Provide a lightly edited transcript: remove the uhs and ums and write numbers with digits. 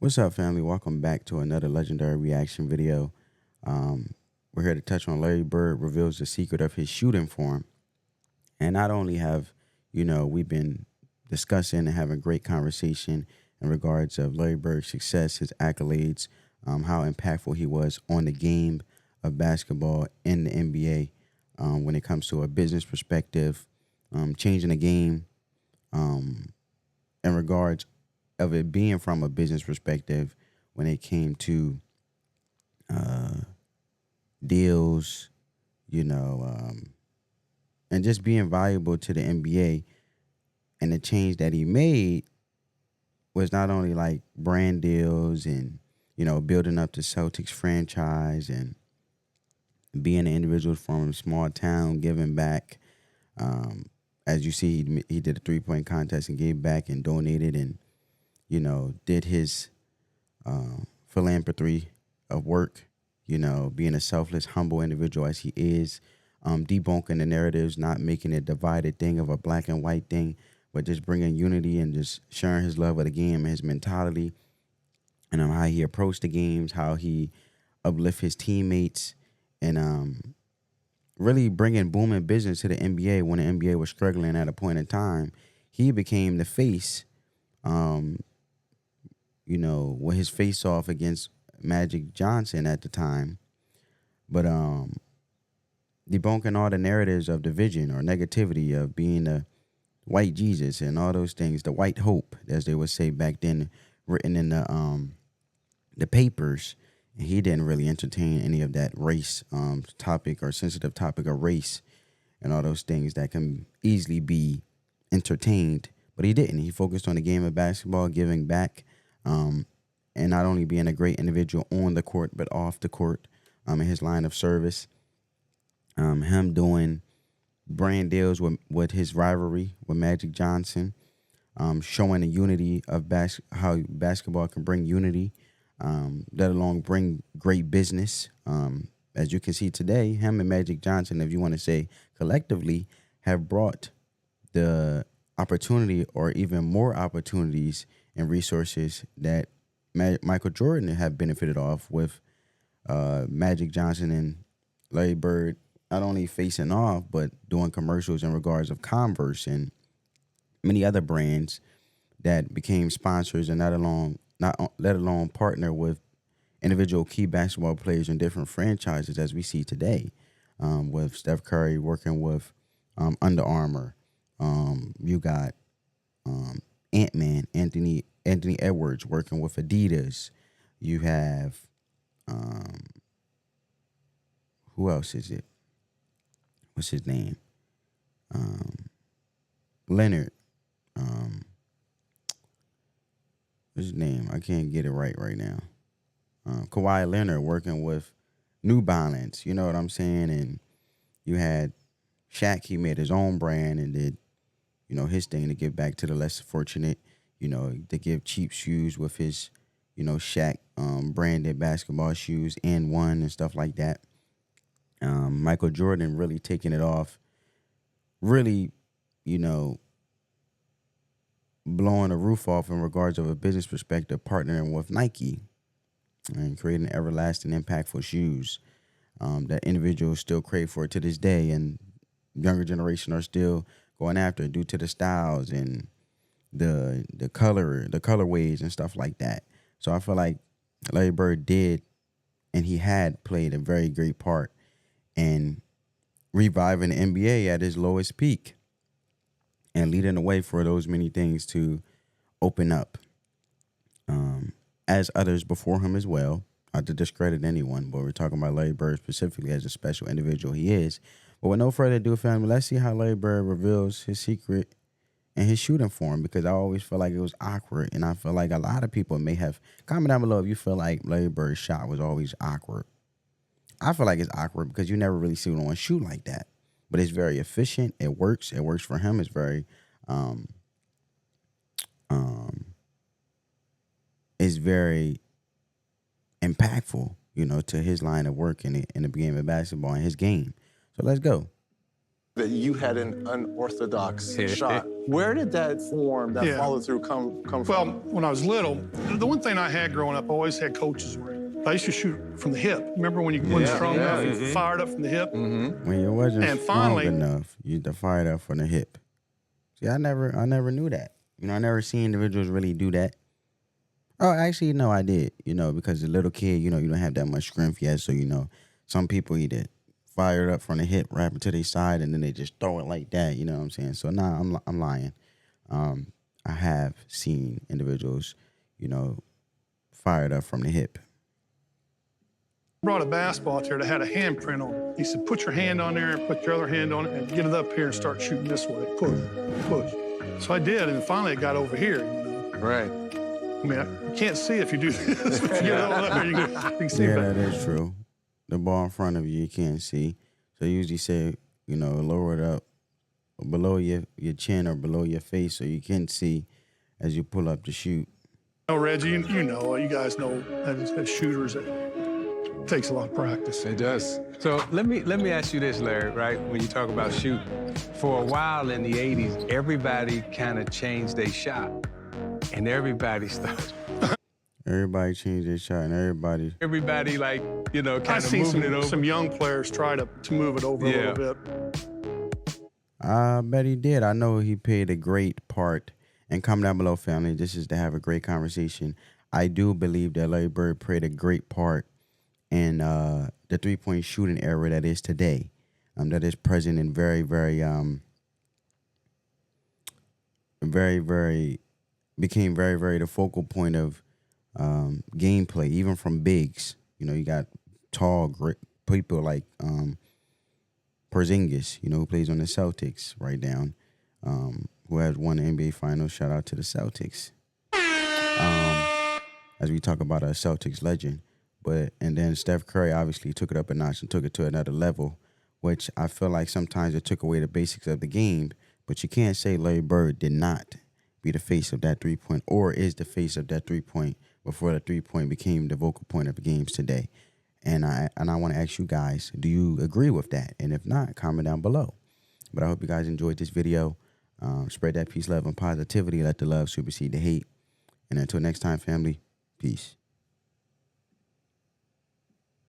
What's up, family? Welcome back to another legendary reaction video. We're here to touch on Larry Bird reveals the secret of his shooting form. And not only have, we've been discussing and having great conversation in regards of Larry Bird's success, his accolades, how impactful he was on the game of basketball in the NBA when it comes to a business perspective, changing the game in regards of it being from a business perspective when it came to deals, and just being valuable to the NBA. And the change that he made was not only like brand deals and, building up the Celtics franchise and being an individual from a small town, giving back. As you see, he did a 3-point contest and gave back and donated and, did his philanthropy of work, being a selfless, humble individual as he is, debunking the narratives, not making it a divided thing of a black and white thing, but just bringing unity and just sharing his love of the game and his mentality and how he approached the games, how he uplift his teammates, and really bringing booming business to the NBA when the NBA was struggling at a point in time. He became the face, with his face off against Magic Johnson at the time, but debunking all the narratives of division or negativity of being the white Jesus and all those things, the white hope, as they would say back then, written in the papers. And he didn't really entertain any of that race topic or sensitive topic of race and all those things that can easily be entertained. But he didn't. He focused on the game of basketball, giving back, and not only being a great individual on the court, but off the court, in his line of service. Him doing brand deals with his rivalry with Magic Johnson, showing the unity of how basketball can bring unity, let alone bring great business. As you can see today, him and Magic Johnson, if you want to say collectively, have brought the opportunity or even more opportunities and resources that Michael Jordan have benefited off with Magic Johnson and Larry Bird not only facing off, but doing commercials in regards of Converse and many other brands that became sponsors and let alone partner with individual key basketball players in different franchises as we see today, with Steph Curry working with Under Armour. You got Ant-Man, Anthony Edwards working with Adidas. You have who else is it? What's his name? Leonard. What's his name? I can't get it right now. Kawhi Leonard working with New Balance. You know what I'm saying? And you had Shaq. He made his own brand and did, his thing to give back to the less fortunate. To give cheap shoes with his, Shaq branded basketball shoes and one and stuff like that. Michael Jordan really taking it off, really, blowing the roof off in regards of a business perspective, partnering with Nike and creating everlasting, impactful shoes that individuals still crave for to this day, and younger generation are still going after due to the styles and the colorways and stuff like that. So I feel like Larry Bird did, and he had played a very great part in reviving the NBA at its lowest peak and leading the way for those many things to open up, as others before him as well. Not to discredit anyone, but we're talking about Larry Bird specifically as a special individual he is. But with no further ado, family, let's see how Larry Bird reveals his secret and his shooting form, because I always feel like it was awkward, and I feel like a lot of people may have comment down below if you feel like Larry Bird's shot was always awkward. I feel like it's awkward because you never really see one shoot like that, but it's very efficient. It works. It works for him. It's very, it's very impactful, to his line of work in the game of basketball and his game. So let's go. That you had an unorthodox shot Where did that form, that follow through come from? Well, when I was little, the one thing I had growing up, I always had coaches ring. I used to shoot from the hip. Remember when you wasn't strong enough, you fired up from the hip? When you wasn't strong enough, you fired up from the hip. See, I never knew that. You know, I never seen individuals really do that. Oh, actually, no, I did. You know, because as a little kid, you know, you don't have that much strength yet. So, you know, some people either fire it up from the hip, wrap it to their side, and then they just throw it like that. You know what I'm saying? So, nah, I'm lying. I have seen individuals, you know, fired up from the hip. Brought a basketball out there that had a handprint on it. He said, put your hand on there and put your other hand on it and get it up here and start shooting this way. Push, push. So I did, and finally it got over here, you know. Right. I mean, you can't see if you do this. If you get all up there, you can see Yeah, back. that is true. The ball in front of you can't see. So you usually say, you know, lower it up below your chin or below your face so you can see as you pull up to shoot. Oh, Reggie, you know, you guys know as shooters, it takes a lot of practice. It does. So let me ask you this, Larry, right? When you talk about shooting, for a while in the 80s, everybody kind of changed their shot. And everybody started. Everybody changed their shot, and everybody like, you know, kind of moving moving it over. Some young players try to move it over a little bit. I bet he did. I know he played a great part. And comment down below, family. This is to have a great conversation. I do believe that Larry Bird played a great part in the three-point shooting era that is today. That is present and very, very, became very, very the focal point of gameplay, even from bigs. You know, you got tall, great people like Porzingis, you know, who plays on the Celtics right down, who has won the NBA Finals. Shout out to the Celtics. As we talk about a Celtics legend. And then Steph Curry obviously took it up a notch and took it to another level, which I feel like sometimes it took away the basics of the game. But you can't say Larry Bird did not be the face of that three-point or is the face of that three-point before the three-point became the vocal point of the games today. And I want to ask you guys, do you agree with that? And if not, comment down below. But I hope you guys enjoyed this video. Spread that peace, love, and positivity. Let the love supersede the hate. And until next time, family, peace.